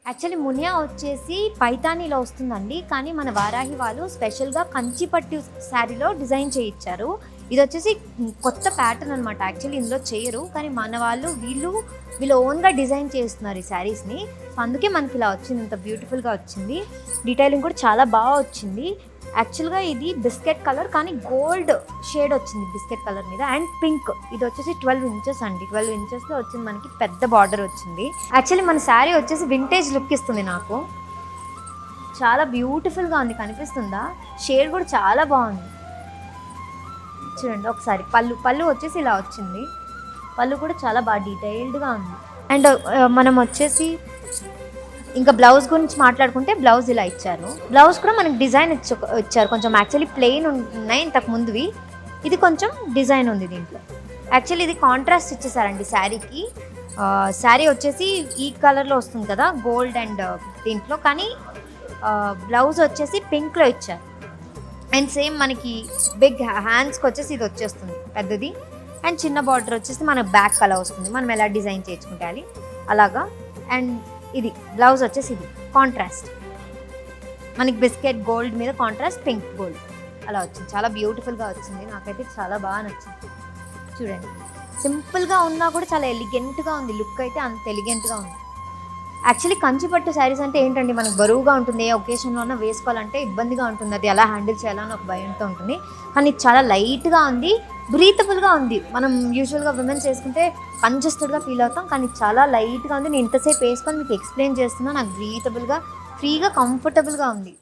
Actually Muniya వచ్చేసి పైతానీలో వస్తుందండి. కానీ మన వారాహి వాళ్ళు స్పెషల్‌గా కంచిపట్టు శారీలో డిజైన్ చేయించారు. ఇది వచ్చేసి కొత్త ప్యాటర్న్ అనమాట. యాక్చువల్లీ ఇందులో చేయరు. కానీ మన వాళ్ళు వీళ్ళు ఓన్‌గా డిజైన్ చేస్తున్నారు ఈ శారీస్‌ని. సో అందుకే మనకి ఇలా వచ్చింది. ఇంత బ్యూటిఫుల్‌గా వచ్చింది. డీటెయిలింగ్ కూడా చాలా బాగా వచ్చింది. యాక్చువల్గా ఇది బిస్కెట్ కలర్ కానీ గోల్డ్ షేడ్ వచ్చింది బిస్కెట్ కలర్ మీద అండ్ పింక్. ఇది వచ్చేసి 12 ఇంచెస్ అండి. 12 ఇంచెస్లో వచ్చింది, మనకి పెద్ద బార్డర్ వచ్చింది. యాక్చువల్లీ మన శారీ వచ్చేసి వింటేజ్ లుక్ ఇస్తుంది నాకు. చాలా బ్యూటిఫుల్గా ఉంది, కనిపిస్తుందా? షేడ్ కూడా చాలా బాగుంది. చూడండి ఒకసారి పళ్ళు వచ్చేసి ఇలా వచ్చింది. పళ్ళు కూడా చాలా బాగా డీటెయిల్డ్గా ఉంది. అండ్ మనం వచ్చేసి ఇంకా బ్లౌజ్ గురించి మాట్లాడుకుంటే బ్లౌజ్ ఇలా ఇచ్చారు. బ్లౌజ్ కూడా మనకి డిజైన్ ఇచ్చారు. కొంచెం యాక్చువల్లీ ప్లెయిన్ ఉన్నాయి ఇంతకు ముందువి. ఇది కొంచెం డిజైన్ ఉంది దీంట్లో. యాక్చువల్లీ ఇది కాంట్రాస్ట్ ఇచ్చేసారండి శారీకి. శారీ వచ్చేసి ఈ కలర్లో వస్తుంది కదా గోల్డ్ అండ్ దీంట్లో, కానీ బ్లౌజ్ వచ్చేసి పింక్లో ఇచ్చారు. అండ్ సేమ్ మనకి బిగ్ హ్యాండ్స్కి వచ్చేసి ఇది వచ్చేస్తుంది పెద్దది. అండ్ చిన్న బార్డర్ వచ్చేసి మన బ్యాక్ కలర్ వస్తుంది. మనం ఎలా డిజైన్ చేసుకుంటాలి అలాగా. అండ్ ఇది బ్లౌజ్ వచ్చేసి ఇది కాంట్రాస్ట్, మనకి బిస్కెట్ గోల్డ్ మీద కాంట్రాస్ట్ పింక్ గోల్డ్ అలా వచ్చింది. చాలా బ్యూటిఫుల్గా వచ్చింది, నాకైతే చాలా బాగా నచ్చింది. చూడండి సింపుల్గా ఉన్నా కూడా చాలా ఎలిగెంట్గా ఉంది. లుక్ అయితే అంత ఎలిగెంట్గా ఉంది. యాక్చువల్లీ కంచిపట్టు శారీస్ అంటే ఏంటండి, మనకు బరువుగా ఉంటుంది. ఏ ఒకేషన్లో ఉన్నా వేసుకోవాలంటే ఇబ్బందిగా ఉంటుంది, అది ఎలా హ్యాండిల్ చేయాలని ఒక భయంతో ఉంటుంది. కానీ చాలా లైట్గా ఉంది, బ్రీతబుల్గా ఉంది. మనం యూజువల్గా విమెన్స్ చేసుకుంటే కంజెస్టెడ్గా ఫీల్ అవుతాం, కానీ చాలా లైట్గా ఉంది. నేను ఇంతసేపు వేసుకొని మీకు ఎక్స్ప్లెయిన్ చేస్తున్నా, నాకు బ్రీతబుల్గా ఫ్రీగా కంఫర్టబుల్గా ఉంది.